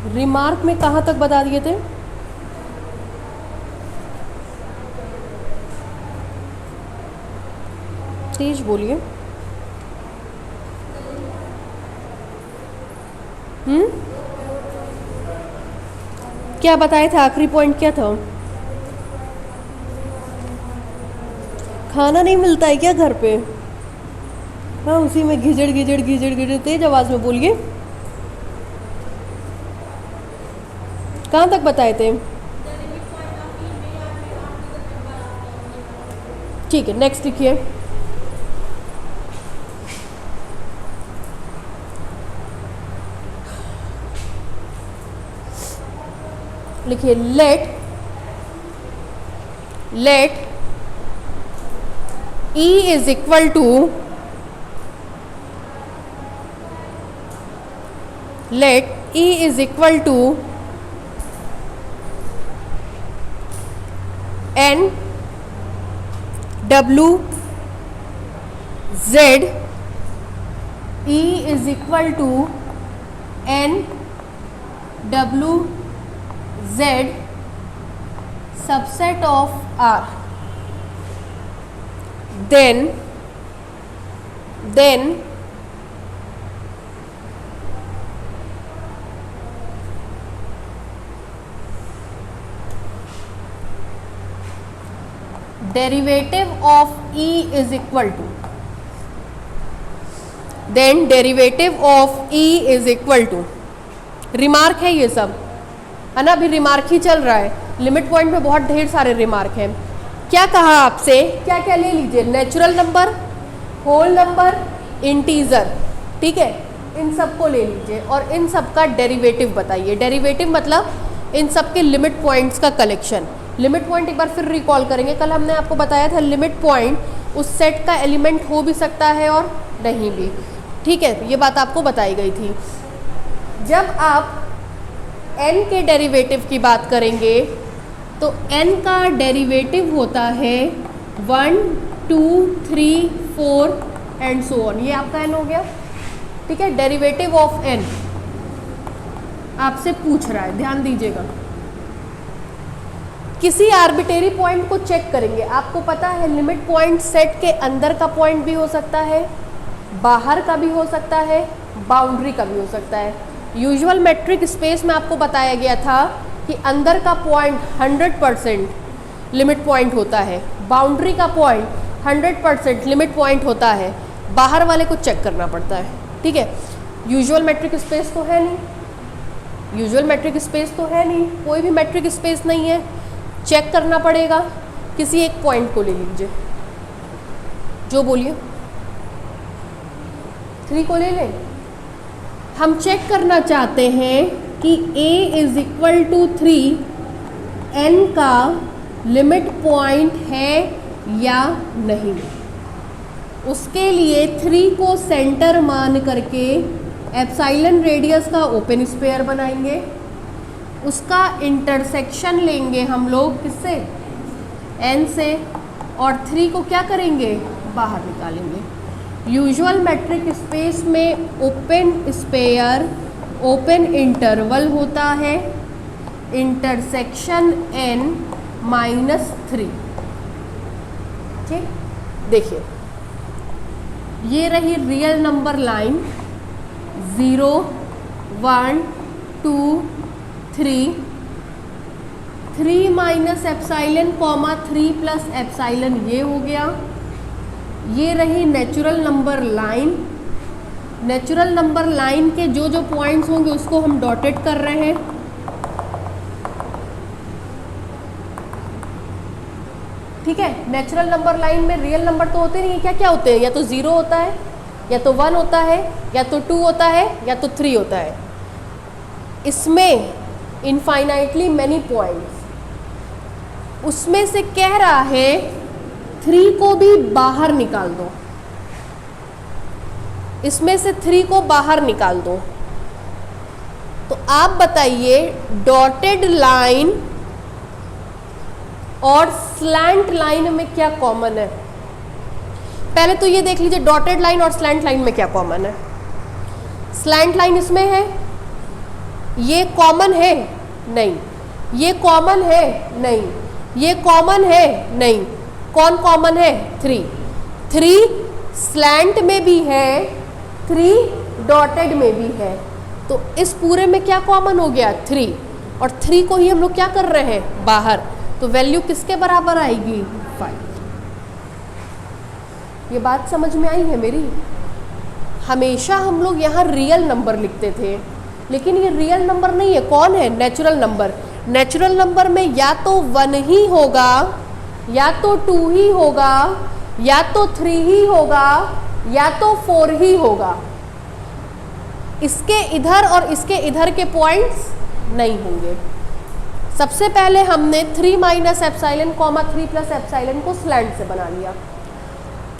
Remark में कहाँ तक बता दिए थे? तेज बोलिए। क्या बताए थे? आखिरी पॉइंट क्या था? खाना नहीं मिलता है क्या घर पे? हाँ, उसी में घिजड़ घिजड़ घिजड़ घिजड़। तेज आवाज में बोलिए। कहाँ तक बताए थे? ठीक है, नेक्स्ट लिखिए। लिखिए let E is equal to N W Z। E is equal to N W Z subset of R। then derivative of E is equal to remark है ये सब, है ना? अभी रिमार्क ही चल रहा है। लिमिट पॉइंट में बहुत ढेर सारे रिमार्क हैं। क्या कहा आपसे? क्या क्या ले लीजिए? Natural number, whole number, integer, ठीक है, इन सब को ले लीजिए और इन सब का डेरिवेटिव बताइए। डेरिवेटिव मतलब इन सब के लिमिट पॉइंट्स का कलेक्शन। लिमिट पॉइंट एक बार फिर रिकॉल करेंगे। कल हमने आपको बताया था लिमिट पॉइंट उस सेट का एलिमेंट हो भी सकता है और नहीं भी, ठीक है, ये बात आपको बताई गई थी। जब आप n के डेरिवेटिव की बात करेंगे तो n का डेरिवेटिव होता है 1 2 3 4 एंड सो ऑन। ये आपका n हो गया, ठीक है। डेरिवेटिव ऑफ n आपसे पूछ रहा है, ध्यान दीजिएगा। किसी आर्बिट्रेरी पॉइंट को चेक करेंगे। आपको पता है लिमिट पॉइंट सेट के अंदर का पॉइंट भी हो सकता है, बाहर का भी हो सकता है, बाउंड्री का भी हो सकता है। यूजुअल मेट्रिक स्पेस में आपको बताया गया था कि अंदर का पॉइंट 100% लिमिट पॉइंट होता है, बाउंड्री का पॉइंट 100% लिमिट पॉइंट होता है, बाहर वाले को चेक करना पड़ता है, ठीक है। यूजुअल मेट्रिक स्पेस तो है नहीं, कोई भी मेट्रिक स्पेस नहीं है, चेक करना पड़ेगा। किसी एक पॉइंट को ले लीजिए, जो बोलिए 3 को ले लें। हम चेक करना चाहते हैं कि a is equal to 3 n का लिमिट पॉइंट है या नहीं। उसके लिए 3 को सेंटर मान करके एप्सिलॉन रेडियस का ओपन स्फीयर बनाएंगे, उसका इंटरसेक्शन लेंगे हम लोग किससे? n से, और 3 को क्या करेंगे? बाहर निकालेंगे। यूजुअल मेट्रिक स्पेस में ओपन स्फीयर, ओपन इंटरवल होता है, इंटरसेक्शन n-3, ठीक। देखिए ये रही real number line 0 1 2 3, 3 minus epsilon comma 3 plus epsilon, ये हो गया। ये रही natural number line. Natural number line के जो जो पॉइंट्स होंगे उसको हम डॉटेड कर रहे हैं, ठीक है। नेचुरल नंबर लाइन में रियल नंबर तो होते नहीं है, क्या क्या होते हैं? या तो 0 होता है, या तो 1 होता है, या तो 2 होता है, या तो 3 होता है। इसमें इनफाइनाइटली मैनी पॉइंट्स, उसमें से कह रहा है 3 को भी बाहर निकाल दो, इसमें से 3 को बाहर निकाल दो। तो आप बताइए डॉटेड लाइन और स्लैंट लाइन में क्या कॉमन है? पहले तो ये देख लीजिए डॉटेड लाइन और स्लैंट लाइन में क्या कॉमन है। स्लैंट लाइन इसमें है, ये कॉमन है? नहीं। ये कॉमन है? नहीं। ये कॉमन है? नहीं। कौन कॉमन है? 3। 3 स्लैंट में भी है, 3 डॉटेड में भी है। तो इस पूरे में क्या कॉमन हो गया? 3। और 3 को ही हम लोग क्या कर रहे हैं? बाहर। तो वैल्यू किसके बराबर आएगी? 5। ये बात समझ में आई है मेरी? हमेशा हम लोग यहाँ रियल नंबर लिखते थे, लेकिन ये रियल नंबर नहीं है। कौन है? Natural number. नेचुरल नंबर में या तो 1 ही होगा, या तो 2 ही होगा, या तो 3 ही होगा, या तो 4 ही होगा। इसके इधर और इसके इधर के पॉइंट्स नहीं होंगे। सबसे पहले हमने 3 minus epsilon comma 3 plus epsilon को स्लैंट से बना लिया।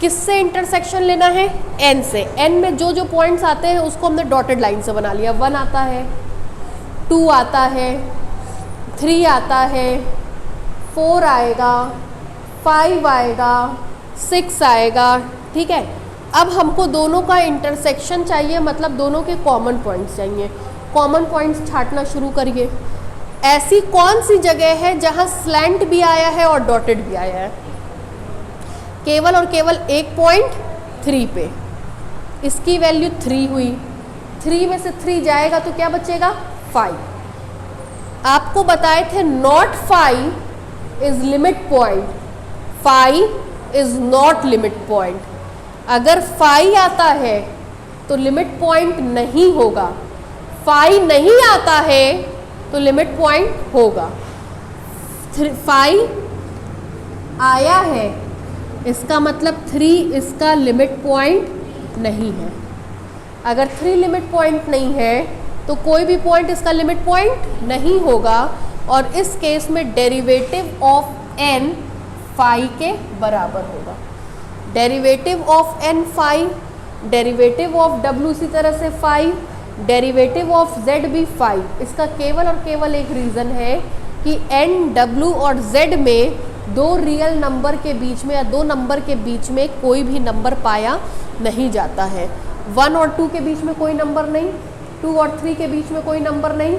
किससे इंटरसेक्शन लेना है? n से। n में जो जो पॉइंट्स आते हैं उसको हमने डॉटेड लाइन से बना लिया। 1 आता है, 2 आता है, 3 आता है, 4 आएगा, 5 आएगा, 6 आएगा। ठीक है। अब हमको दोनों का इंटरसेक्शन चाहिए, मतलब दोनों के कॉमन पॉइंट्स चाहिए। कॉमन पॉइंट्स छांटना शुरू करिए। ऐसी कौन सी जगह है जहां स्लैंट भी आया है और डॉटेड भी आया है? केवल और केवल एक पॉइंट 3 पे। इसकी वैल्यू 3 हुई। 3 में से 3 जाएगा तो क्या बचेगा? 5। आपको बताए थे not 5 is limit point, 5 is not limit point. अगर 5 आता है तो लिमिट पॉइंट नहीं होगा, 5 नहीं आता है तो लिमिट पॉइंट होगा। 5 आया है, इसका मतलब 3 इसका लिमिट पॉइंट नहीं है। अगर 3 लिमिट पॉइंट नहीं है तो कोई भी पॉइंट इसका लिमिट पॉइंट नहीं होगा, और इस केस में डेरिवेटिव ऑफ n 5 के बराबर होगा। Derivative of n 5, derivative of w इसी तरह से 5, डेरिवेटिव ऑफ z भी 5। इसका केवल और केवल एक रीज़न है कि n, w और z में दो रियल नंबर के बीच में या दो नंबर के बीच में कोई भी नंबर पाया नहीं जाता है। 1 और 2 के बीच में कोई नंबर नहीं, 2 और 3 के बीच में कोई नंबर नहीं,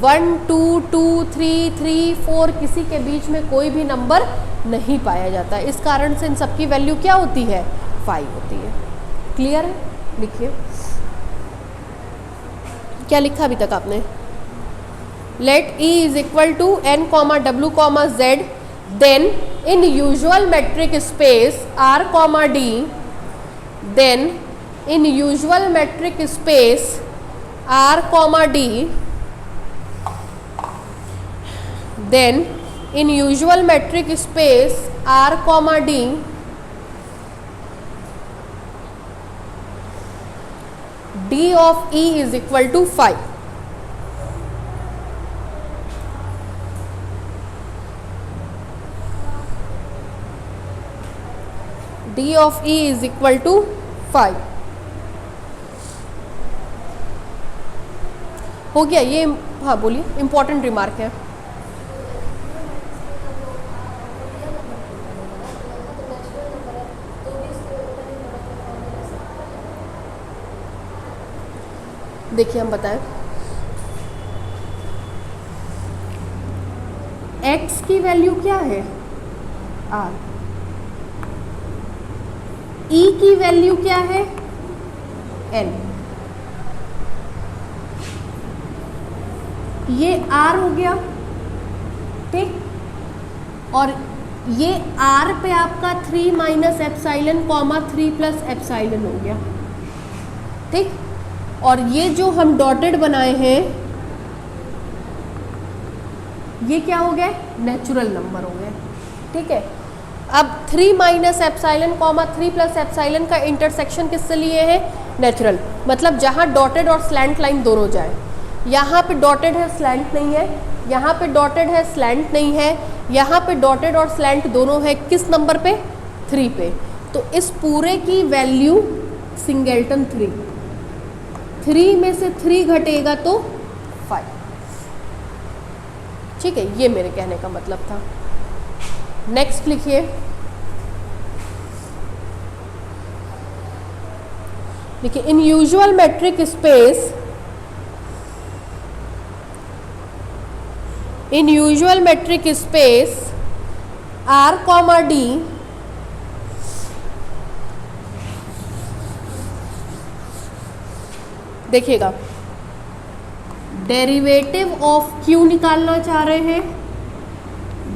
1 2 2 3 3 4 किसी के बीच में कोई भी नंबर नहीं पाया जाता। इस कारण से इन सबकी वैल्यू क्या होती है? 5 होती है। क्लियर है? लिखिए क्या लिखा अभी तक आपने। Let E is equal to n comma w comma z, then in usual metric space r comma d, then in usual metric space r comma d, then in usual metric space r comma d, d of E is equal to 5। d of E is equal to 5 हो गया ये। हाँ बोलिए, important remark है। देखिए हम बताएं, x की वैल्यू क्या है? r। E की वैल्यू क्या है? n। ये r हो गया, ठीक। और ये r पे आपका 3 minus epsilon comma 3 plus epsilon हो गया, ठीक। और ये जो हम डॉटेड बनाए हैं ये क्या हो गए? नेचुरल नंबर हो गए, ठीक है। अब 3 minus epsilon comma 3 plus epsilon का इंटरसेक्शन किससे लिए हैं? नेचुरल। मतलब जहाँ डॉटेड और स्लैंट लाइन दोनों जाए। यहाँ पे डॉटेड है, स्लैंट नहीं है, यहाँ पे डॉटेड है, स्लैंट नहीं है, यहाँ पे डॉटेड और स्लैंट दोनों है। किस नंबर पे? 3 पे। तो इस पूरे की वैल्यू सिंगलटन 3 में से 3 घटेगा तो 5, ठीक है। ये मेरे कहने का मतलब था। नेक्स्ट लिखिए, देखिए in usual metric space in usual metric space R, D देखिएगा, डेरिवेटिव ऑफ Q निकालना चाह रहे हैं,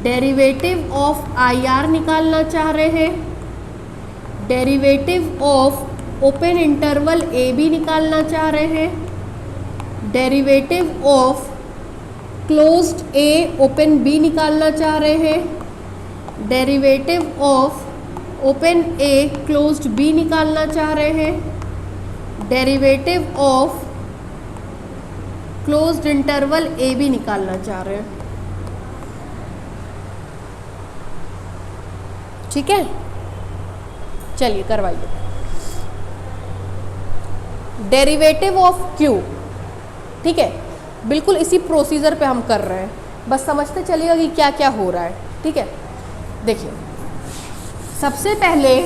डेरिवेटिव ऑफ IR निकालना चाह रहे हैं, derivative of open interval AB निकालना चाह रहे हैं, derivative of closed A open B निकालना चाह रहे हैं, derivative of open A closed B निकालना चाह रहे हैं, derivative of closed interval A B निकालना चाह रहे हैं। ठीक है, चलिए करवाइए। डेरिवेटिव ऑफ क्यू, ठीक है, बिल्कुल इसी प्रोसीजर पे हम कर रहे हैं, बस समझते चलिएगा कि क्या क्या हो रहा है। ठीक है, देखिए सबसे पहले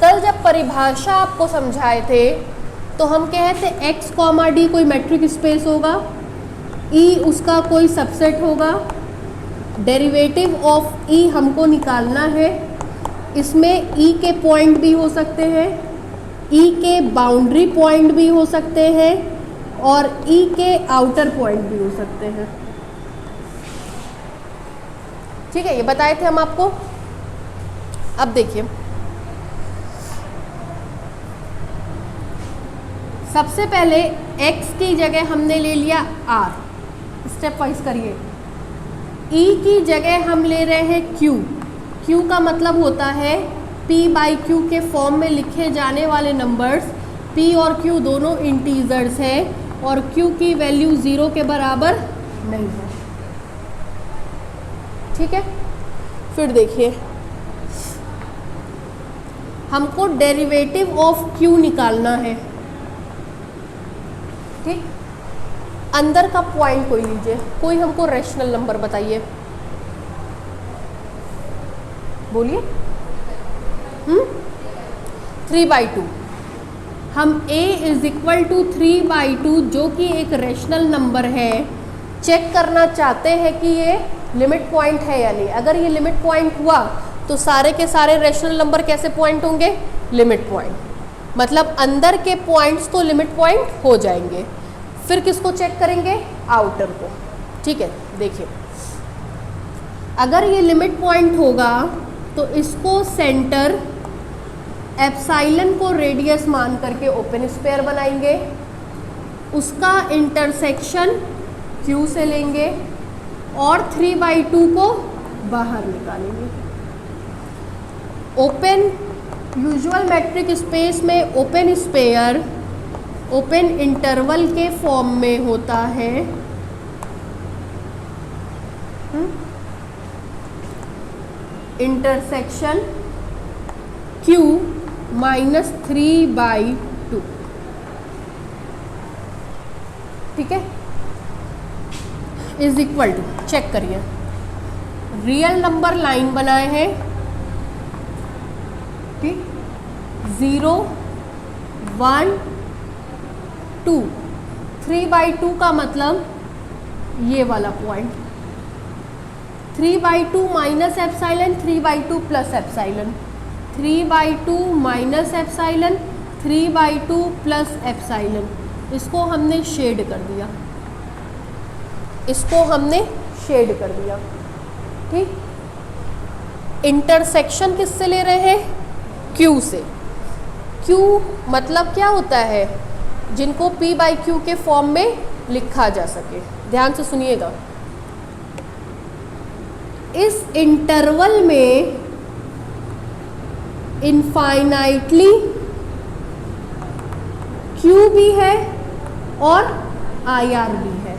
कल जब परिभाषा आपको समझाए थे तो हम कहे थे x, d कोई मैट्रिक स्पेस होगा, E उसका कोई सबसेट होगा, डेरिवेटिव ऑफ E हमको निकालना है। इसमें E के पॉइंट भी हो सकते हैं, E के बाउंड्री पॉइंट भी हो सकते हैं और E के आउटर पॉइंट भी हो सकते हैं। ठीक है, ये बताए थे हम आपको। अब देखिए सबसे पहले x की जगह हमने ले लिया r, स्टेप वाइज करिए। E की जगह हम ले रहे हैं q, q का मतलब होता है p/q के फॉर्म में लिखे जाने वाले नंबर्स। p और q दोनों इंटीजर्स हैं और q की वैल्यू 0 के बराबर नहीं है। ठीक है, फिर देखिए हमको डेरिवेटिव ऑफ q निकालना है। ठीक, अंदर का पॉइंट कोई लीजिए, कोई हमको रैशनल नंबर बताइए, बोलिए। 3/2, हम a = 3/2 जो कि एक रैशनल नंबर है, चेक करना चाहते हैं कि ये लिमिट पॉइंट है या नहीं। अगर ये लिमिट पॉइंट हुआ तो सारे के सारे रैशनल नंबर कैसे पॉइंट होंगे? लिमिट पॉइंट, मतलब अंदर के पॉइंट्स तो लिमिट पॉइंट हो जाएंगे। फिर किसको चेक करेंगे? आउटर को। ठीक है, देखिए अगर ये लिमिट पॉइंट होगा तो इसको सेंटर, एप्सिलॉन को रेडियस मान करके ओपन स्फीयर बनाएंगे, उसका इंटरसेक्शन Q से लेंगे और 3/2 को बाहर निकालेंगे। ओपन यूजुअल मैट्रिक स्पेस में ओपन स्फीयर ओपन इंटरवल के फॉर्म में होता है। Intersection Q - 3/2। ठीक है, = चेक करिए, रियल नंबर लाइन बनाए हैं। ठीक, 0, 1, 2, 3/2 का मतलब ये वाला point, 3/2 minus epsilon, 3/2 plus epsilon, 3/2 minus epsilon, 3/2 plus epsilon. इसको हमने शेड कर दिया, इसको हमने शेड कर दिया। ठीक, इंटरसेक्शन किससे ले रहे हैं? Q से। Q मतलब क्या होता है? जिनको p/q के फॉर्म में लिखा जा सके। ध्यान से सुनिएगा, इस इंटरवल में इनफाइनाइटली Q भी है और IR भी है।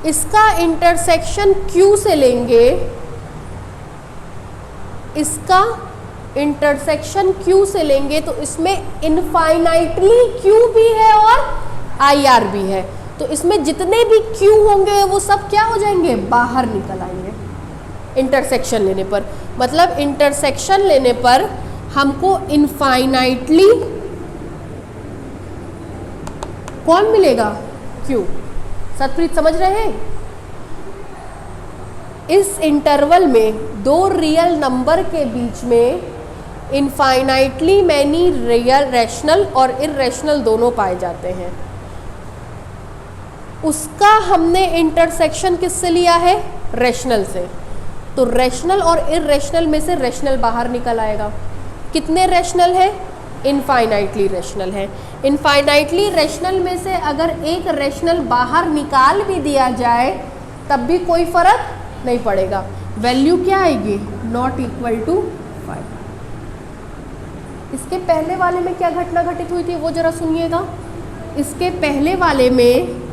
इसका इंटरसेक्शन Q से लेंगे, इसका इंटरसेक्शन Q से लेंगे तो इसमें इनफाइनाइटली Q भी है और IR भी है। तो इसमें जितने भी Q होंगे वो सब क्या हो जाएंगे? बाहर निकल आएंगे इंटरसेक्शन लेने पर। मतलब इंटरसेक्शन लेने पर हमको इनफाइनाइटली कौन मिलेगा? क्यू। सतप्रीत समझ रहे हैं? इस इंटरवल में दो रियल नंबर के बीच में इनफाइनाइटली मैनी रियल रैशनल और इर्रेशनल दोनों पाए जाते हैं। उसका हमने इंटरसेक्शन किससे लिया है? रैशनल से। तो रैशनल और इर्रेशनल में से रैशनल बाहर निकल आएगा। कितने रैशनल है? इनफाइनाइटली रैशनल है। इनफाइनाइटली रैशनल में से अगर एक रैशनल बाहर निकाल भी दिया जाए तब भी कोई फर्क नहीं पड़ेगा। वैल्यू क्या आएगी? Not equal to 5। इसके पहले वाले में क्या घटना घटित हुई थी वो जरा सुनिएगा। इसके पहले वाले में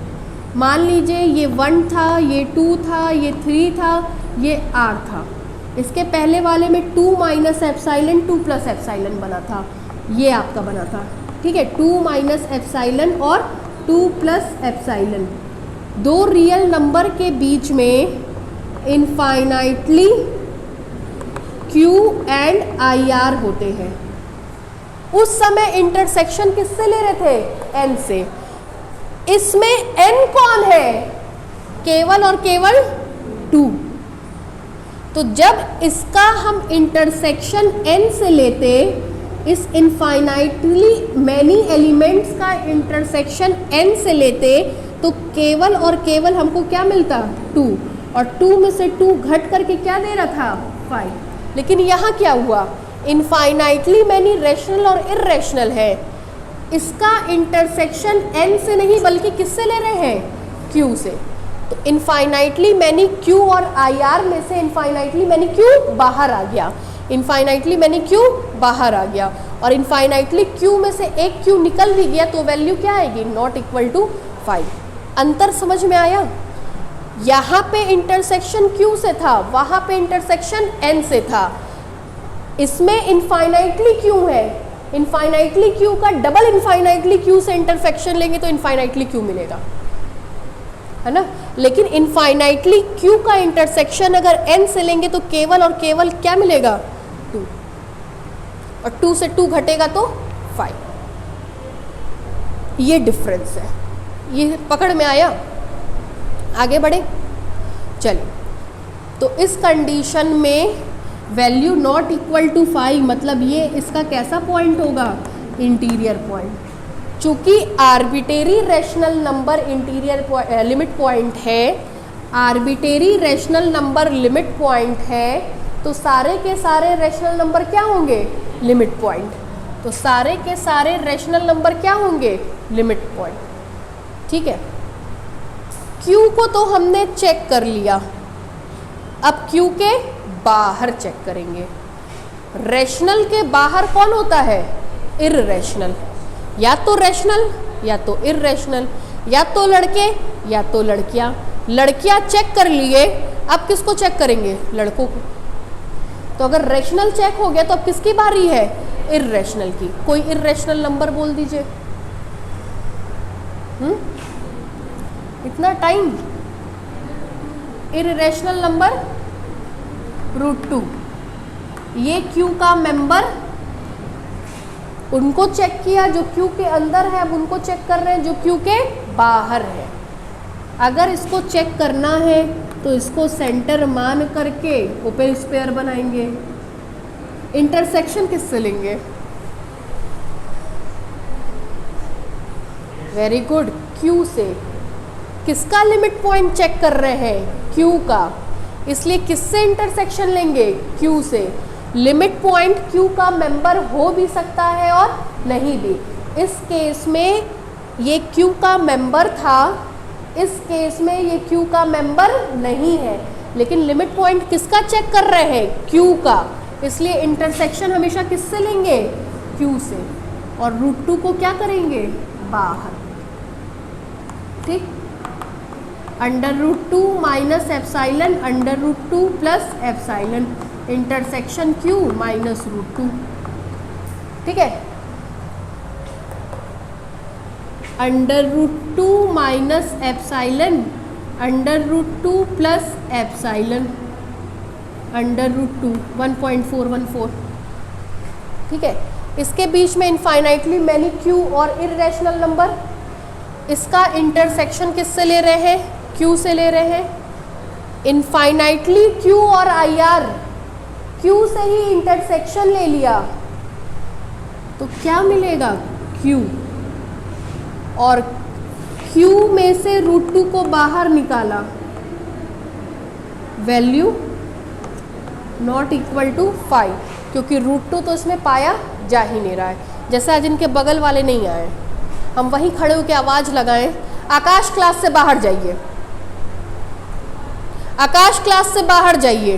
मान लीजिए ये 1 था, ये 2 था, ये 3 था, ये r था। इसके पहले वाले में 2 माइनस एप्साइलन 2 प्लस एप्साइलन बना था, ये आपका बना था। ठीक है, 2 माइनस एप्साइलन और 2 प्लस एप्साइलन। दो रियल नंबर के बीच में इनफाइनाइटली q एंड ir होते हैं। उस समय इंटरसेक्शन किससे ले रहे थे? n से। इसमें n कौन है? केवल और केवल 2। तो जब इसका हम इंटरसेक्शन n से लेते, इस इनफाइनाइटली मैनी एलिमेंट्स का इंटरसेक्शन n से लेते, तो केवल और केवल हमको क्या मिलता? 2। और 2 में से 2 घट करके क्या दे रहा था? 5। लेकिन यहाँ क्या हुआ? इनफाइनाइटली मैनी रैशनल और इर्रेशनल है। इसका इंटरसेक्शन n से नहीं बल्कि किससे ले रहे हैं? q से। तो इनफाइनाइटली मैनी q और ir में से इनफाइनाइटली मैनी q बाहर आ गया। इनफाइनाइटली मैनी q बाहर आ गया और इनफाइनाइटली q में से एक q निकल भी गया तो वैल्यू क्या आएगी? Not equal to 5। अंतर समझ में आया? यहाँ पे इंटरसेक्शन q से था, वहाँ पे इंटरसेक्शन n से था। इसमें इनफाइनाइटली q है, इनफाइनाइटली q का डबल इनफाइनाइटली q से इंटरसेक्शन लेंगे तो इनफाइनाइटली q मिलेगा, है ना। लेकिन इनफाइनाइटली q का इंटरसेक्शन अगर n से लेंगे तो केवल और केवल क्या मिलेगा? 2। और 2 से 2 घटेगा तो 5। ये डिफरेंस है। ये पकड़ में आया? आगे बढ़े चलिए। तो इस कंडीशन में वैल्यू नॉट इक्वल टू 5 मतलब ये इसका कैसा पॉइंट होगा? Interior point. चूँकि arbitrary rational number interior limit point है, arbitrary rational number limit point है, तो सारे के सारे रैशनल नंबर क्या होंगे? Limit point. तो सारे के सारे रैशनल नंबर क्या होंगे? Limit point. ठीक है, Q को तो हमने चेक कर लिया, अब Q के बाहर चेक करेंगे। रैशनल के बाहर कौन होता है? इर्रेशनल। या तो रैशनल या तो इर्रेशनल, या तो लड़के या तो लड़कियां। लड़कियां चेक कर लिए, अब किसको चेक करेंगे? लड़कों को। तो अगर रैशनल चेक हो गया तो अब किसकी बारी है? इर्रेशनल की। कोई इर्रेशनल नंबर बोल दीजिए। इतना टाइम? Irrational number √2। ये Q का मेंबर, उनको चेक किया जो Q के अंदर है, अब उनको चेक कर रहे हैं जो Q के बाहर है। अगर इसको चेक करना है तो इसको सेंटर मान करके ओपन स्क्वायर बनाएंगे। इंटरसेक्शन किससे लेंगे? वेरी गुड, Q से। किसका लिमिट पॉइंट चेक कर रहे हैं? Q का। इसलिए किससे इंटरसेक्शन लेंगे? Q से। लिमिट पॉइंट Q का मेंबर हो भी सकता है और नहीं भी। इस केस में ये Q का मेंबर था, इस केस में ये Q का मेंबर नहीं है, लेकिन लिमिट पॉइंट किसका चेक कर रहे हैं? Q का। इसलिए इंटरसेक्शन हमेशा किससे लेंगे? Q से। और √2 को क्या करेंगे? बाहर। ठीक, √2 minus epsilon √2 plus epsilon, intersection Q minus √2। ठीक है, √2 माइनस एप्साइलन √2 प्लस एप्साइलन √2 1.414। ठीक है, इसके बीच में इनफाइनाइटली मैनी Q और इर्रेशनल नंबर, इसका इंटरसेक्शन किससे ले रहे हैं? Q से ले रहे हैं। इनफाइनाइटली Q और IR, Q से ही इंटरसेक्शन ले लिया तो क्या मिलेगा? Q। और Q में से √2 को बाहर निकाला, वैल्यू नॉट इक्वल टू 5, क्योंकि √2 तो इसमें पाया जा ही नहीं रहा है। जैसे आज इनके बगल वाले नहीं आए, हम वहीं खड़े होकर आवाज़ लगाएं, आकाश क्लास से बाहर जाइए, आकाश क्लास से बाहर जाइए,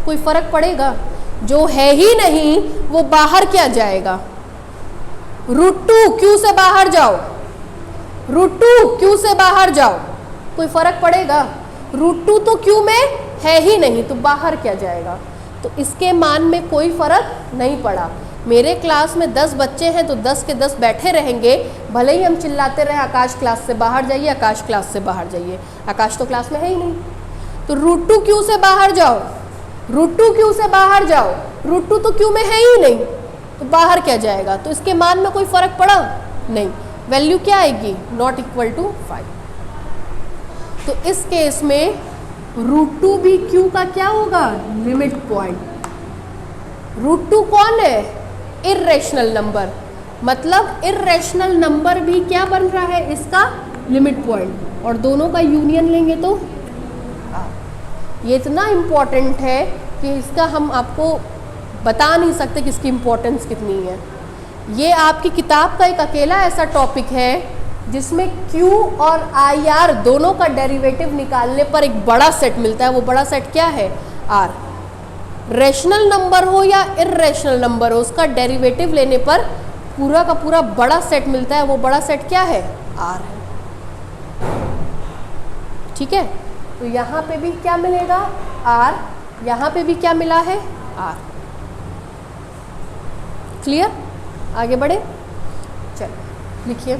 कोई फर्क पड़ेगा? जो है ही नहीं वो बाहर क्या जाएगा? √2 Q से बाहर जाओ, √2 Q से बाहर जाओ, कोई फर्क पड़ेगा? √2 तो Q में है ही नहीं तो बाहर क्या जाएगा? तो इसके मान में कोई फर्क नहीं पड़ा। मेरे क्लास में 10 बच्चे हैं तो 10 के 10 बैठे रहेंगे, भले ही हम चिल्लाते रहे आकाश क्लास से बाहर जाइए, आकाश क्लास से बाहर जाइए, आकाश तो क्लास में है ही नहीं। तो √2 Q से बाहर जाओ, √2 Q से बाहर जाओ, √2 तो Q में है ही नहीं तो बाहर क्या जाएगा? तो इसके मान में कोई फर्क पड़ा नहीं, वैल्यू क्या आएगी? Not equal to 5। तो इस केस में √2 भी Q का क्या होगा? Limit point. √2 कौन है? इर्रेशनल नंबर, मतलब इर्रेशनल नंबर भी क्या बन रहा है? इसका लिमिट पॉइंट। और दोनों का यूनियन लेंगे तो ये इतना इम्पॉर्टेंट है कि इसका हम आपको बता नहीं सकते कि इसकी इम्पोर्टेंस कितनी है। ये आपकी किताब का एक अकेला ऐसा टॉपिक है जिसमें Q और IR दोनों का डेरिवेटिव निकालने पर एक बड़ा सेट मिलता है। वो बड़ा सेट क्या है? R। रेशनल नंबर हो या इर्रेशनल नंबर हो, उसका डेरिवेटिव लेने पर पूरा का पूरा बड़ा सेट मिलता है। वो बड़ा सेट क्या है? R है। ठीक है, तो यहाँ पे भी क्या मिलेगा? R। यहाँ पे भी क्या मिला है? R। क्लियर? आगे बढ़े, चलो लिखिए।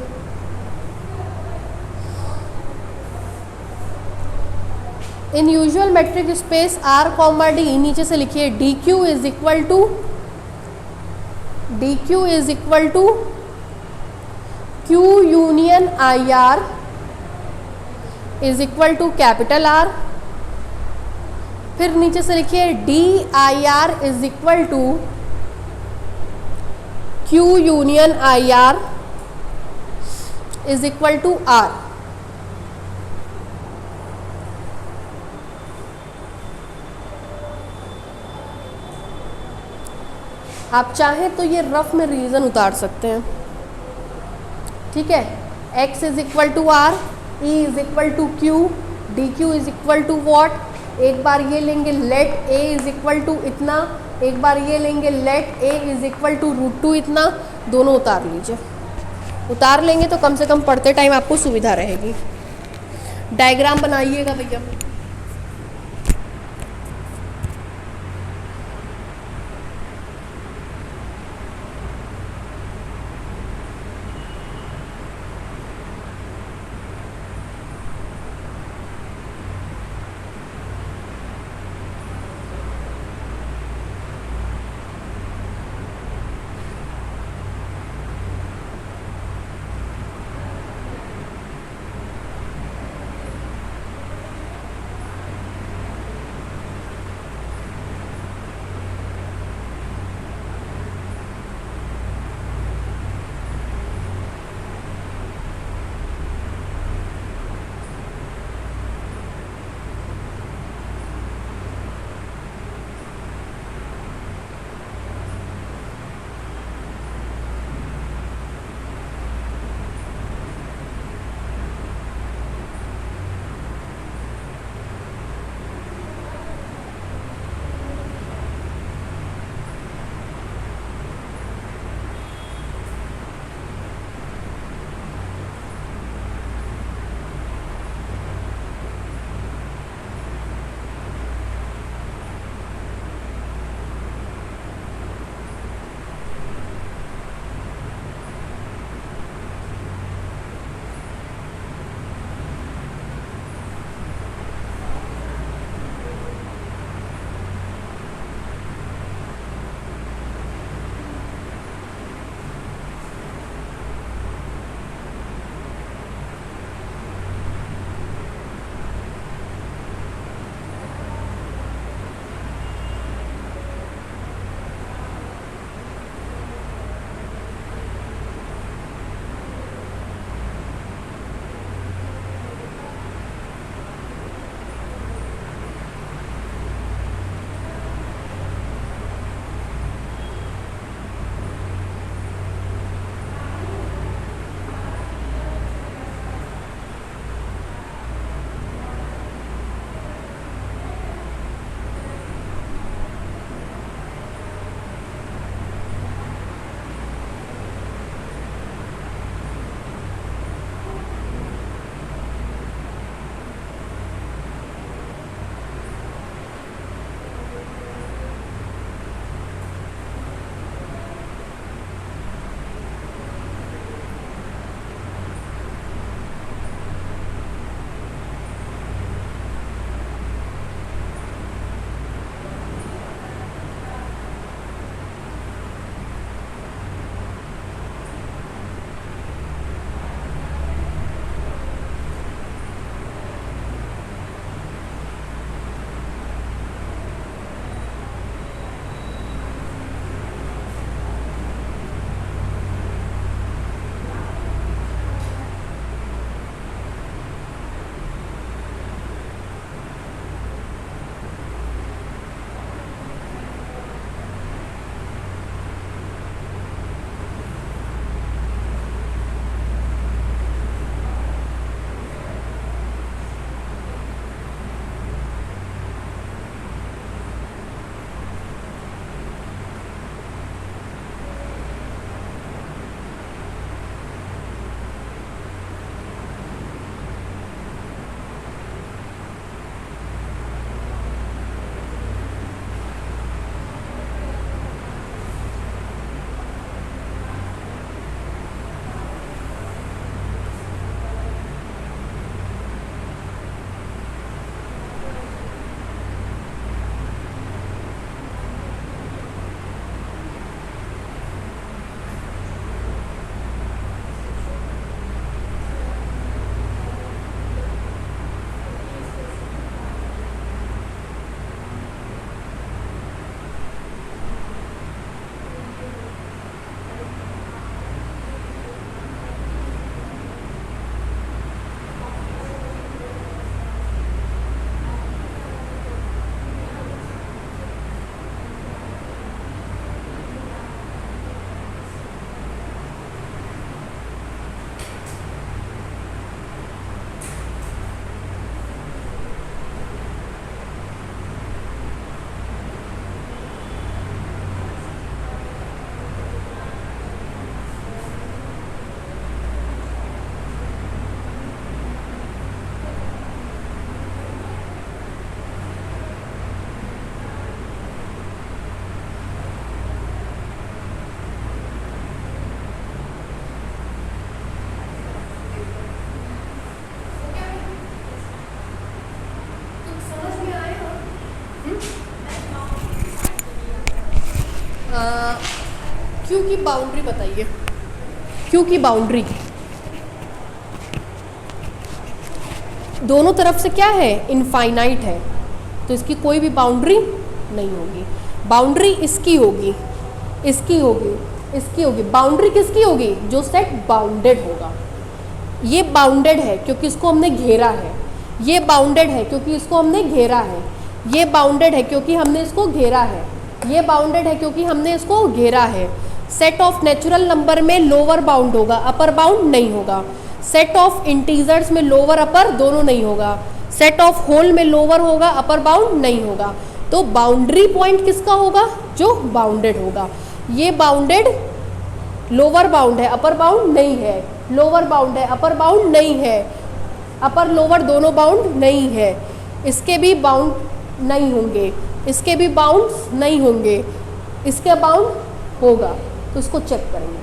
In usual metric space R, D, नीचे से लिखिए DQ is equal to Q union IR is equal to capital R। फिर नीचे से लिखिए DIR is equal to Q union IR is equal to R। आप चाहें तो ये रफ में रीजन उतार सकते हैं। ठीक है, x is equal to R, E is equal to Q, DQ is equal to what. एक बार ये लेंगे let A is equal to इतना, एक बार ये लेंगे let A is equal to √2 इतना। दोनों उतार लीजिए, उतार लेंगे तो कम से कम पढ़ते टाइम आपको सुविधा रहेगी। डायग्राम बनाइएगा भैया। क्यू की बाउंड्री बताइए, क्यू की बाउंड्री दोनों तरफ से क्या है, इनफाइनाइट है, तो इसकी कोई भी बाउंड्री नहीं होगी। बाउंड्री इसकी होगी, इसकी होगी, इसकी होगी। बाउंड्री किसकी होगी, जो सेट बाउंडेड होगा। ये बाउंडेड है क्योंकि इसको हमने घेरा है, ये बाउंडेड है क्योंकि इसको हमने घेरा है, ये बाउंडेड है क्योंकि हमने इसको घेरा है, ये बाउंडेड है क्योंकि हमने इसको घेरा है। सेट ऑफ नेचुरल नंबर में लोअर बाउंड होगा, अपर बाउंड नहीं होगा। सेट ऑफ इंटीजर्स में लोअर अपर दोनों नहीं होगा। सेट ऑफ होल में लोअर होगा, अपर बाउंड नहीं होगा। तो बाउंड्री पॉइंट किसका होगा, जो बाउंडेड होगा। ये बाउंडेड लोअर बाउंड है, अपर बाउंड नहीं है, लोअर बाउंड है, अपर बाउंड नहीं है, अपर लोअर दोनों बाउंड नहीं है। इसके भी बाउंड नहीं होंगे, इसके भी बाउंड्स नहीं होंगे, इसके बाउंड होगा, तो इसको चेक करेंगे।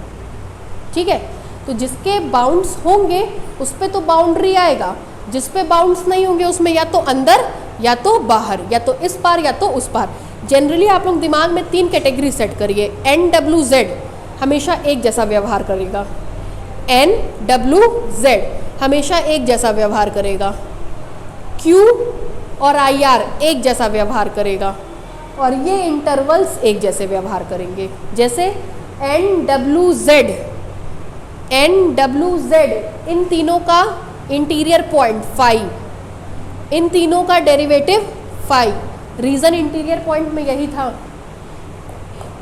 ठीक है, तो जिसके बाउंड्स होंगे उस पे तो बाउंड्री आएगा, जिस पे बाउंड्स नहीं होंगे उसमें या तो अंदर या तो बाहर, या तो इस पार या तो उस पार। जनरली आप लोग दिमाग में 3 कैटेगरी सेट करिए। NWZ हमेशा एक जैसा व्यवहार करेगा, NWZ हमेशा एक जैसा व्यवहार करेगा। Q और IR एक जैसा व्यवहार करेगा, और ये इंटरवल्स एक जैसे व्यवहार करेंगे। जैसे NWZ, इन तीनों का इंटीरियर पॉइंट 5, इन तीनों का डेरिवेटिव 5। रीज़न इंटीरियर पॉइंट में यही था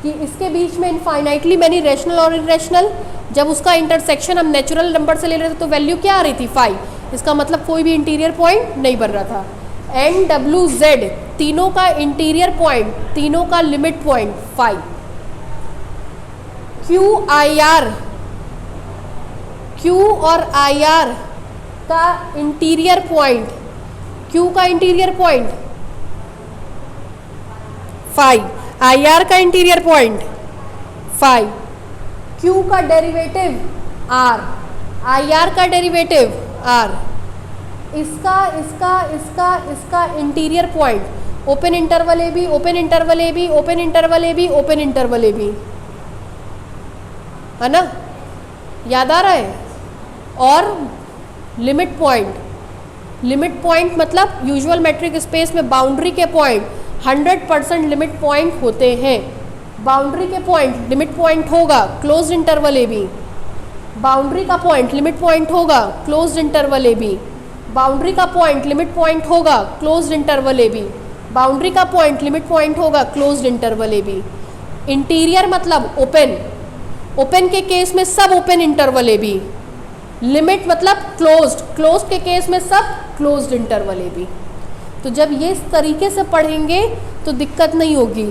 कि इसके बीच में इनफाइनाइटली मैनी रैशनल और इरेशनल, जब उसका इंटरसेक्शन हम नेचुरल नंबर से ले रहे थे तो वैल्यू क्या आ रही थी, 5। इसका मतलब कोई भी इंटीरियर पॉइंट नहीं बन रहा था। NWZ तीनों का इंटीरियर पॉइंट, तीनों का लिमिट पॉइंट 5। QIR, Q और IR का इंटीरियर पॉइंट, Q का इंटीरियर पॉइंट 5, IR का इंटीरियर पॉइंट 5, Q का डेरिवेटिव R, IR का डेरिवेटिव R। इसका इसका इसका इसका interior point open interval A B, open interval A B, open interval A B, open interval A B, है ना, याद आ रहा है। और लिमिट पॉइंट, लिमिट पॉइंट मतलब यूजुअल मेट्रिक स्पेस में बाउंड्री के पॉइंट 100% लिमिट पॉइंट होते हैं। बाउंड्री के पॉइंट लिमिट पॉइंट होगा closed interval A B, boundary का पॉइंट लिमिट पॉइंट होगा closed interval A B, boundary का पॉइंट लिमिट पॉइंट होगा closed interval A B, boundary का पॉइंट लिमिट पॉइंट होगा closed interval A B. Interior मतलब open, open के case में सब open interval A B. Limit मतलब क्लोज्ड, क्लोज्ड के केस में सब क्लोज्ड इंटरवल ए बी। तो जब ये इस तरीके से पढ़ेंगे तो दिक्कत नहीं होगी।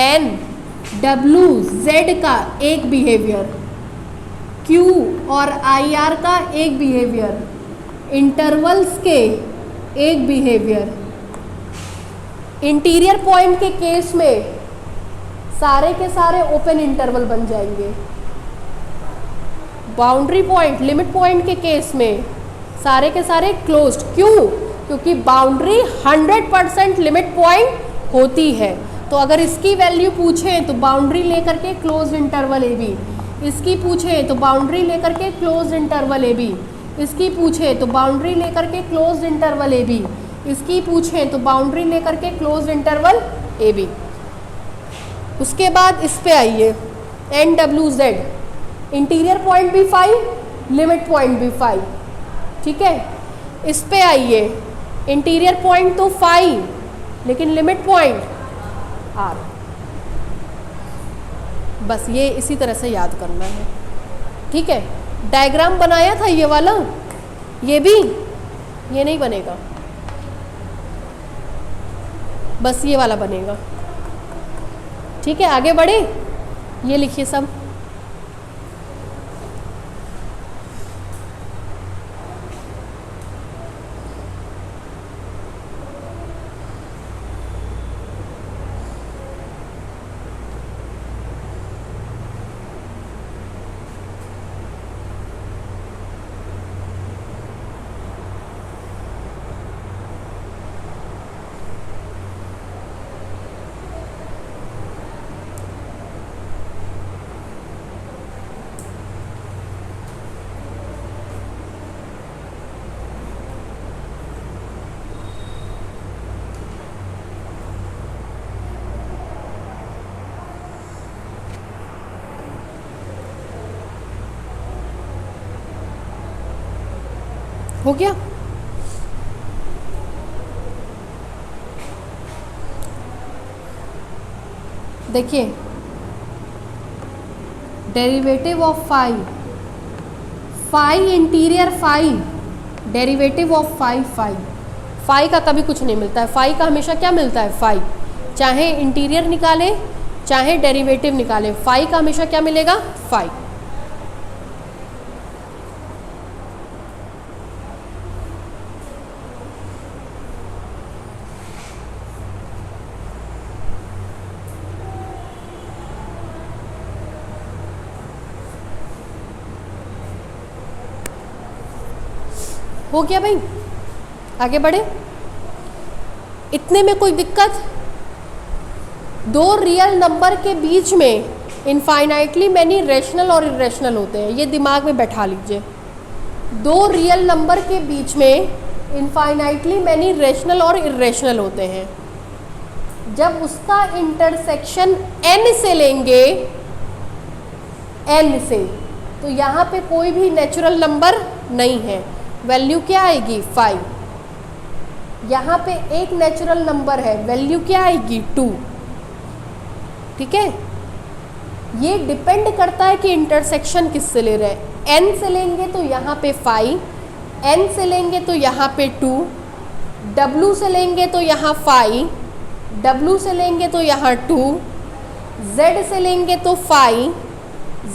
NWZ का एक बिहेवियर, Q और IR का एक बिहेवियर, इंटरवल्स के एक बिहेवियर। इंटीरियर पॉइंट के केस में सारे के सारे ओपन इंटरवल बन जाएंगे। बाउंड्री पॉइंट लिमिट पॉइंट के केस में सारे के सारे क्लोज्ड। क्यों? क्योंकि बाउंड्री 100% लिमिट पॉइंट होती है। तो अगर इसकी वैल्यू पूछें तो बाउंड्री लेकर के क्लोज्ड इंटरवल ए बी, इसकी पूछें तो बाउंड्री लेकर के क्लोज्ड इंटरवल ए बी, इसकी पूछें तो बाउंड्री लेकर के क्लोज्ड इंटरवल ए बी, इसकी पूछें तो बाउंड्री लेकर के क्लोज्ड इंटरवल ए बी। उसके बाद इस पे आइए NWZ, इंटीरियर पॉइंट भी 5, लिमिट पॉइंट भी 5, ठीक है। इस पे आइए, इंटीरियर पॉइंट तो 5 लेकिन लिमिट पॉइंट R। बस ये इसी तरह से याद करना है, ठीक है। डायग्राम बनाया था ये वाला, ये भी, ये नहीं बनेगा, बस ये वाला बनेगा, ठीक है। आगे बढ़े, ये लिखिए सब। हो गया? देखिए, derivative of phi, phi interior phi, derivative of phi phi, phi का कभी कुछ नहीं मिलता है, फाई का हमेशा क्या मिलता है? फाई। चाहे इंटीरियर निकालें चाहे डेरिवेटिव निकालें, फाई का हमेशा क्या मिलेगा? फाई। हो गया भाई? आगे बढ़े। इतने में कोई दिक्कत? दो रियल नंबर के बीच में इनफाइनाइटली मैनी रेशनल और इरेशनल होते हैं, ये दिमाग में बैठा लीजिए। दो रियल नंबर के बीच में इनफाइनाइटली मैनी रेशनल और इरेशनल होते हैं। जब उसका इंटरसेक्शन n से लेंगे, n से, तो यहाँ पे कोई भी नेचुरल नंबर नहीं है, वैल्यू क्या आएगी? 5। यहाँ पे एक नेचुरल नंबर है, वैल्यू क्या आएगी? 2। ठीक है, ये डिपेंड करता है कि इंटरसेक्शन किससे ले रहे हैं। n से लेंगे तो यहाँ पे 5, n से लेंगे तो यहाँ पे 2, w से लेंगे तो यहाँ 5, w से लेंगे तो यहाँ 2, z से लेंगे तो 5,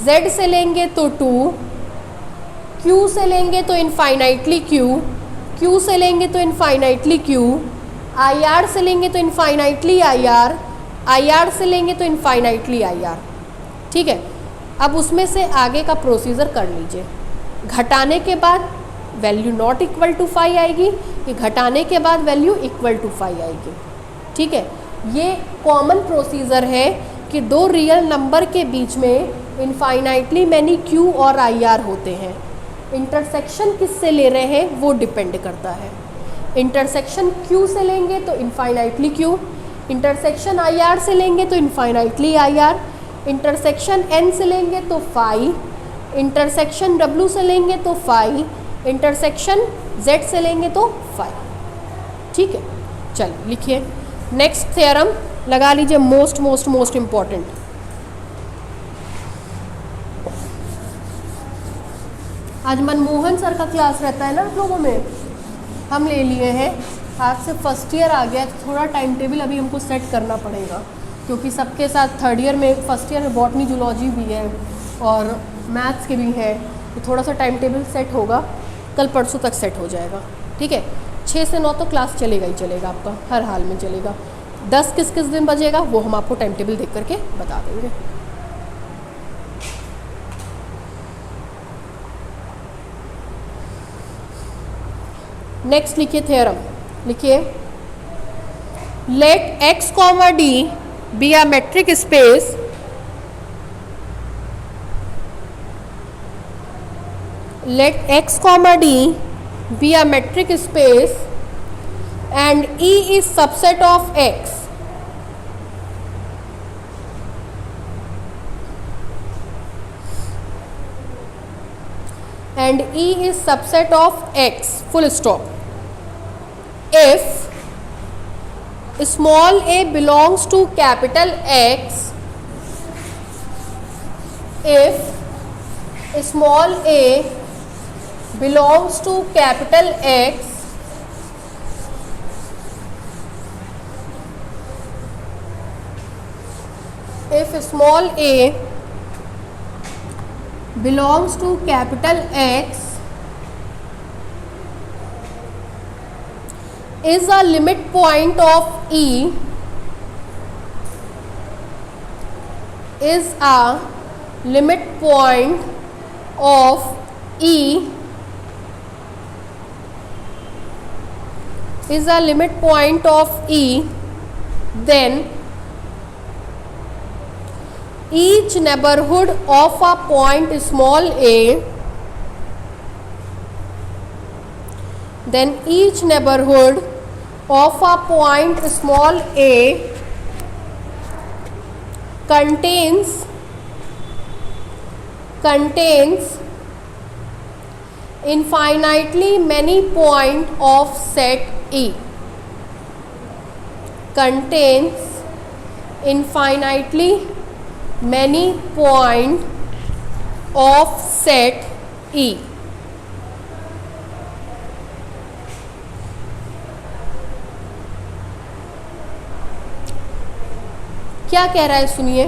z से लेंगे तो 2, q से लेंगे तो इनफाइनाइटली q, q से लेंगे तो इनफाइनाइटली q, ir से लेंगे तो इनफाइनाइटली ir, ir से लेंगे तो इनफाइनाइटली ir। ठीक है, अब उसमें से आगे का प्रोसीजर कर लीजिए। घटाने के बाद वैल्यू नॉट इक्वल टू 5 आएगी, कि घटाने के बाद वैल्यू इक्वल टू 5 आएगी। ठीक है, ये कॉमन प्रोसीजर है कि दो रियल नंबर के बीच में इनफाइनाइटली मैनी q और ir होते हैं। इंटरसेक्शन किससे ले रहे हैं वो डिपेंड करता है। इंटरसेक्शन q से लेंगे तो इनफाइनाइटली q, इंटरसेक्शन ir से लेंगे तो इनफाइनाइटली ir, इंटरसेक्शन n से लेंगे तो 5, इंटरसेक्शन w से लेंगे तो 5, इंटरसेक्शन z से लेंगे तो 5। ठीक है, चलिए लिखिए। नेक्स्ट थ्योरम लगा लीजिए, मोस्ट इम्पॉर्टेंट। आज मनमोहन सर का क्लास रहता है ना आप लोगों में, हम ले लिए हैं। आज से फर्स्ट ईयर आ गया, तो थोड़ा टाइम टेबल अभी हमको सेट करना पड़ेगा, क्योंकि सबके साथ थर्ड ईयर में, फर्स्ट ईयर में बॉटनी जूलॉजी भी है और मैथ्स के भी है, तो थोड़ा सा टाइम टेबल सेट होगा, कल परसों तक सेट हो जाएगा। ठीक है, 6 से 9 तो क्लास चलेगा ही चलेगा, आपका हर हाल में चलेगा। 10 किस किस दिन बजेगा वो हम आपको टाइम टेबल देख करके बता देंगे। नेक्स्ट लिखिए थ्योरम, लिखिए late x, d be a metric space let x, d be a metric space and E is subset of x and E is subset of x, full stop. If small a belongs to capital X, if small a belongs to capital X, if small a belongs to capital X is a limit point of E, is a limit point of E, is a limit point of E, then each neighborhood of a point small a, then each neighborhood of a point small a contains infinitely many point of set E contains infinitely many point of set E. क्या कह रहा है सुनिए,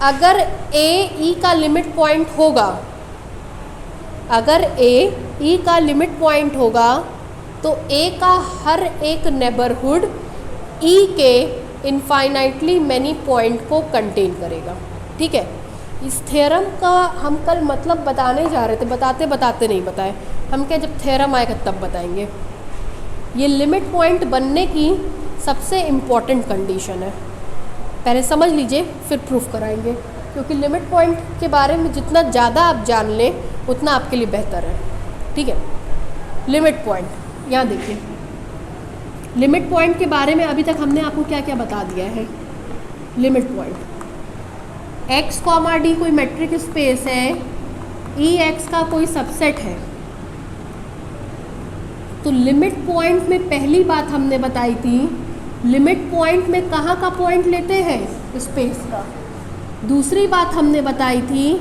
अगर ए ई का limit point होगा, अगर ए ई का लिमिट पॉइंट होगा तो ए का हर एक नेबरहुड ई के इनफाइनाइटली मैनी पॉइंट को कंटेन करेगा। ठीक है, इस थ्योरम का हम कल मतलब बताने जा रहे थे, बताते बताते नहीं बताए, हम क्या जब थ्योरम आएगा तब बताएंगे। ये लिमिट पॉइंट बनने की सबसे इम्पॉर्टेंट कंडीशन है, पहले समझ लीजिए फिर प्रूफ कराएंगे, क्योंकि लिमिट पॉइंट के बारे में जितना ज़्यादा आप जान लें उतना आपके लिए बेहतर है। ठीक है, लिमिट पॉइंट यहाँ देखिए, लिमिट पॉइंट के बारे में अभी तक हमने आपको क्या क्या बता दिया है। Limit point x comma D कोई मैट्रिक स्पेस है, ई एक्स का कोई सबसेट है, तो लिमिट पॉइंट में पहली बात हमने बताई थी, लिमिट पॉइंट में कहाँ का पॉइंट लेते हैं, स्पेस का। दूसरी बात हमने बताई थी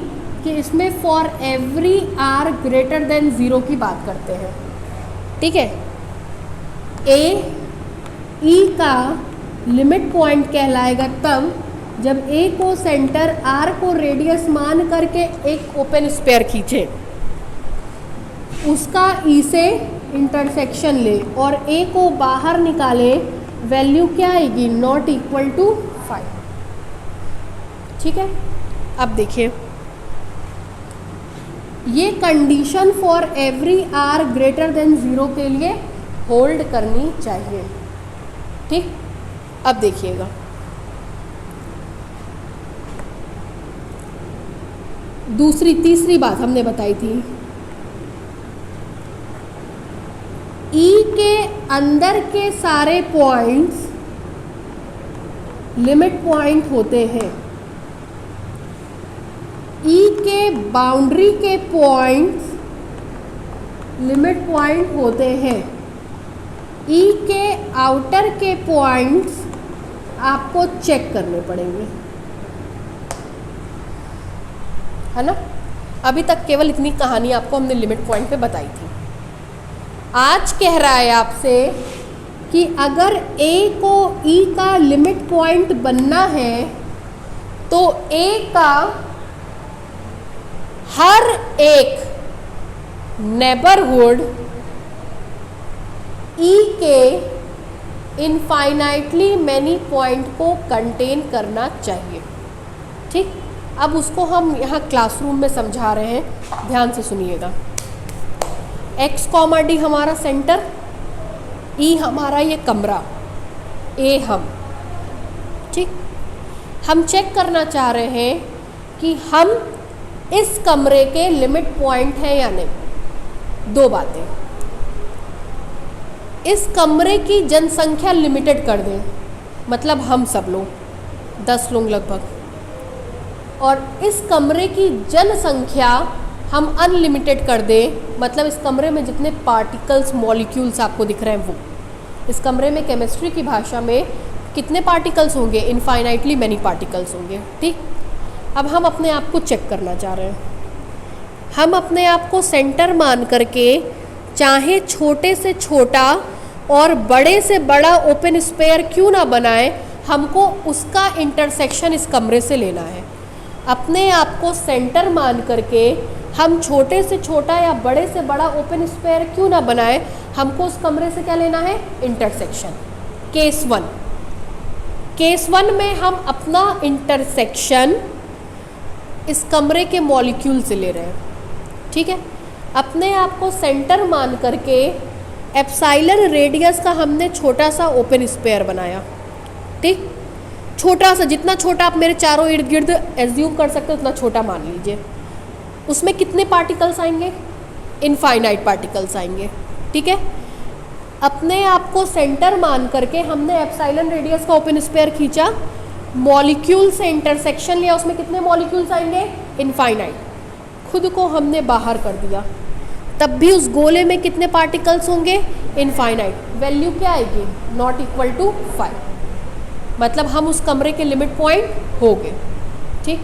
कि इसमें for every r greater than 0 की बात करते हैं। ठीक है, ए ई का लिमिट पॉइंट कहलाएगा तब जब ए को सेंटर आर को रेडियस मान करके एक ओपन स्फीयर खींचे, उसका ई से इंटरसेक्शन ले और ए को बाहर निकाले, वैल्यू क्या आएगी, नॉट इक्वल टू 5। ठीक है, अब देखिए ये condition for every r greater than 0 के लिए होल्ड करनी चाहिए। ठीक, अब देखिएगा तीसरी बात हमने बताई थी, ई के अंदर के सारे पॉइंट्स लिमिट पॉइंट होते हैं, ई के बाउंड्री के पॉइंट्स लिमिट पॉइंट होते हैं, ई के आउटर के पॉइंट्स आपको चेक करने पड़ेंगे, है ना। अभी तक केवल इतनी कहानी आपको हमने लिमिट पॉइंट पे बताई थी। आज कह रहा है आपसे कि अगर ए को ई का लिमिट पॉइंट बनना है तो ए का हर एक नेबरहुड ई के इनफाइनाइटली मैनी पॉइंट को कंटेन करना चाहिए। ठीक, अब उसको हम यहाँ क्लासरूम में समझा रहे हैं, ध्यान से सुनिएगा। एक्स कॉमा डी हमारा सेंटर, ई हमारा ये कमरा, ए हम। ठीक, हम चेक करना चाह रहे हैं कि हम इस कमरे के लिमिट पॉइंट है या नहीं। दो बातें, इस कमरे की जनसंख्या लिमिटेड कर दें, मतलब हम सब लोग 10 लोग लगभग, और इस कमरे की जनसंख्या हम अनलिमिटेड कर दें, मतलब इस कमरे में जितने पार्टिकल्स मॉलिक्यूल्स आपको दिख रहे हैं वो, इस कमरे में केमिस्ट्री की भाषा में कितने पार्टिकल्स होंगे, इनफाइनाइटली मैनी पार्टिकल्स होंगे। ठीक, अब हम अपने आप को चेक करना चाह रहे हैं। हम अपने आप को सेंटर मान करके चाहे छोटे से छोटा और बड़े से बड़ा ओपन स्पेयर क्यों ना बनाए, हमको उसका इंटरसेक्शन इस कमरे से लेना है। अपने आप को सेंटर मान करके हम छोटे से छोटा या बड़े से बड़ा ओपन स्पेयर क्यों ना बनाए, हमको उस कमरे से क्या लेना है, इंटरसेक्शन। केस 1 में हम अपना इंटरसेक्शन इस कमरे के मॉलिक्यूल से ले रहे हैं। ठीक है, अपने आप को सेंटर मान करके एप्सिलॉन रेडियस का हमने छोटा सा ओपन स्पेयर बनाया। ठीक, छोटा सा, जितना छोटा आप मेरे चारों इर्द गिर्द एज्यूम कर सकते हो उतना छोटा मान लीजिए। उसमें कितने पार्टिकल्स आएंगे, इनफाइनाइट पार्टिकल्स आएंगे। ठीक है, अपने आप को सेंटर मान करके हमने एप्सिलॉन रेडियस का ओपन स्पेयर खींचा, मॉलिक्यूल से इंटरसेक्शन लिया, उसमें कितने मॉलिक्यूल्स आएंगे, इनफाइनाइट। खुद को हमने बाहर कर दिया, तब भी उस गोले में कितने पार्टिकल्स होंगे? इनफाइनाइट। वैल्यू क्या आएगी? Not equal to 5। मतलब हम उस कमरे के लिमिट पॉइंट हो गए। ठीक,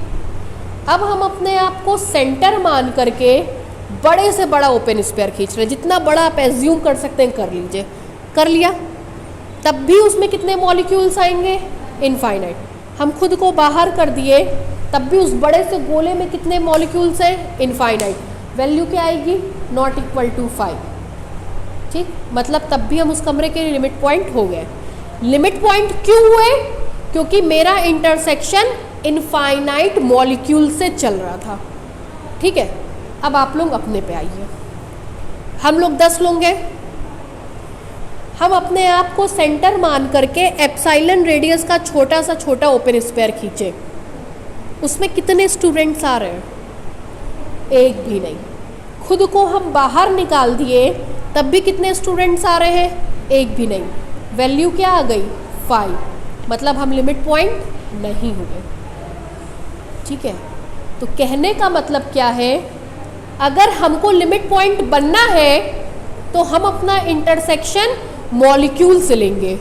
अब हम अपने आप को सेंटर मान करके बड़े से बड़ा ओपन स्फीयर खींच रहे हैं। जितना बड़ा आप एज्यूम कर सकते हैं कर लीजिए। कर लिया, तब भी उसमें कितने मॉलिक्यूल्स आएंगे? इनफाइनाइट। हम खुद को बाहर कर दिए, तब भी उस बड़े से गोले में कितने मॉलिक्यूल्स हैं? इनफाइनाइट। वैल्यू क्या आएगी? Not equal to 5। ठीक, मतलब तब भी हम उस कमरे के लिमिट पॉइंट हो गए। लिमिट पॉइंट क्यों हुए? क्योंकि मेरा इंटरसेक्शन इनफाइनाइट मॉलिक्यूल से चल रहा था। ठीक है, अब आप लोग अपने पे आइए। हम लोग 10 लोग हैं। हम अपने आप को सेंटर मान करके एप्सिलॉन रेडियस का छोटा सा छोटा ओपन स्फीयर खींचे। उसमें कितने स्टूडेंट्स आ रहे हैं? एक भी नहीं। खुद को हम बाहर निकाल दिए, तब भी कितने स्टूडेंट्स आ रहे हैं? एक भी नहीं। वैल्यू क्या आ गई? 5। मतलब हम लिमिट पॉइंट नहीं हुए। ठीक है, तो कहने का मतलब क्या है? अगर हमको लिमिट पॉइंट बनना है तो हम अपना इंटरसेक्शन मॉलिक्यूल से लेंगे,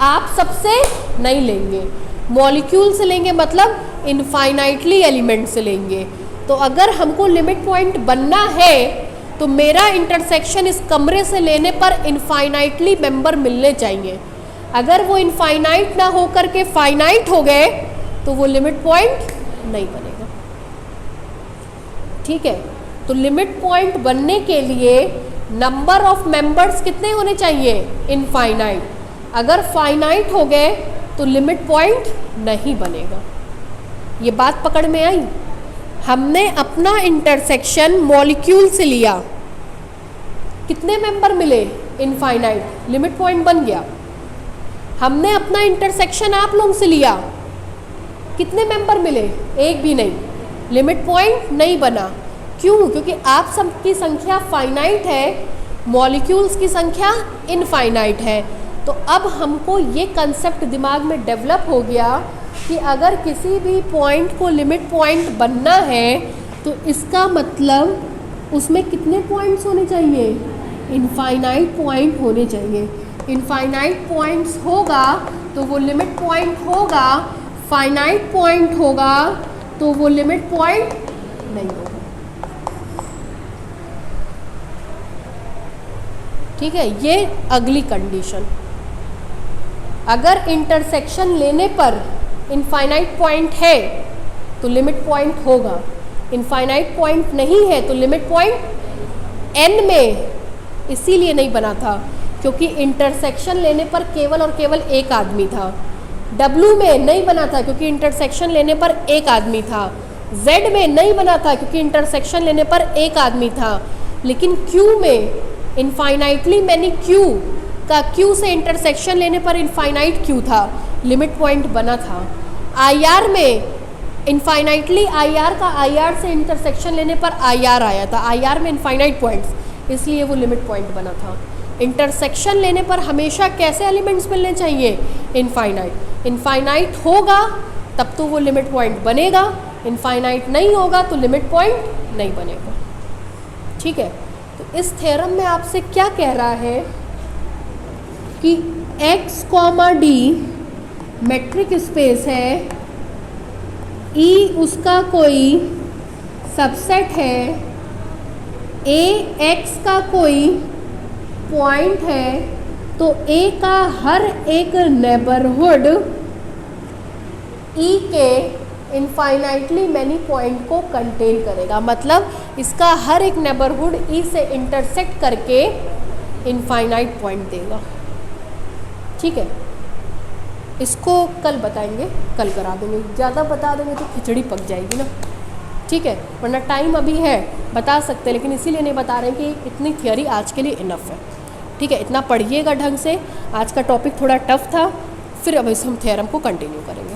आप सबसे नहीं लेंगे। मॉलिक्यूल से लेंगे मतलब इनफाइनाइटली एलिमेंट से लेंगे। तो अगर हमको लिमिट पॉइंट बनना है तो मेरा इंटरसेक्शन इस कमरे से लेने पर इनफाइनाइटली मेंबर मिलने चाहिए। अगर वो इनफाइनाइट ना हो करके फाइनाइट हो गए तो वो लिमिट पॉइंट नहीं बनेगा। ठीक है, तो लिमिट पॉइंट बनने के लिए नंबर ऑफ मेंबर्स कितने होने चाहिए? इनफाइनाइट। अगर फाइनाइट हो गए तो लिमिट पॉइंट नहीं बनेगा। ये बात पकड़ में आई? हमने अपना इंटरसेक्शन मॉलिक्यूल से लिया, कितने मेंबर मिले? इनफाइनाइट। लिमिट पॉइंट बन गया। हमने अपना इंटरसेक्शन आप लोगों से लिया, कितने मेंबर मिले? एक भी नहीं। लिमिट पॉइंट नहीं बना। क्यों? क्योंकि आप सबकी संख्या फाइनाइट है, मॉलिक्यूल्स की संख्या इनफाइनाइट है। तो अब हमको ये कंसेप्ट दिमाग में डेवलप हो गया कि अगर किसी भी पॉइंट को लिमिट पॉइंट बनना है तो इसका मतलब उसमें कितने पॉइंट्स होने चाहिए? इनफाइनाइट पॉइंट होने चाहिए। इनफाइनाइट पॉइंट्स होगा तो वो लिमिट पॉइंट होगा, फाइनाइट पॉइंट होगा तो वो लिमिट पॉइंट नहीं होगा। ठीक है, ये अगली कंडीशन। अगर इंटरसेक्शन लेने पर इनफाइनाइट पॉइंट है तो लिमिट पॉइंट होगा, इनफाइनाइट पॉइंट नहीं है तो लिमिट पॉइंट n में इसीलिए नहीं बना था क्योंकि इंटरसेक्शन लेने पर केवल और केवल एक आदमी था। W में नहीं बना था क्योंकि इंटरसेक्शन लेने पर एक आदमी था। Z में नहीं बना था क्योंकि इंटरसेक्शन लेने पर एक आदमी था। लेकिन Q में इनफाइनाइटली मैनी Q का Q से इंटरसेक्शन लेने पर इनफाइनाइट Q था, लिमिट पॉइंट बना था। IR में इनफाइनाइटली IR का IR से इंटरसेक्शन लेने पर IR आया था। IR में इनफाइनाइट पॉइंट्स, इसलिए वो लिमिट पॉइंट बना था। इंटरसेक्शन लेने पर हमेशा कैसे एलिमेंट्स मिलने चाहिए? इनफाइनाइट। इनफाइनाइट होगा तब तो वो लिमिट पॉइंट बनेगा, इनफाइनाइट नहीं होगा तो लिमिट पॉइंट नहीं बनेगा। ठीक है, तो इस थ्योरम में आपसे क्या कह रहा है कि x, D मेट्रिक स्पेस है, E उसका कोई सबसेट है, A x का कोई पॉइंट है, तो A का हर एक नेबरहुड E के इनफाइनाइटली मैनी पॉइंट को कंटेन करेगा। मतलब इसका हर एक नेबरहुड E से इंटरसेक्ट करके इनफाइनाइट पॉइंट देगा। ठीक है, इसको कल बताएंगे, कल करा देंगे। ज़्यादा बता देंगे तो खिचड़ी पक जाएगी ना। ठीक है, वरना टाइम अभी है, बता सकते हैं, लेकिन इसीलिए नहीं बता रहे हैं कि इतनी थियोरी आज के लिए इनफ है। ठीक है, इतना पढ़िएगा ढंग से। आज का टॉपिक थोड़ा टफ था, फिर अब इस हम थ्योरम को कंटिन्यू करेंगे।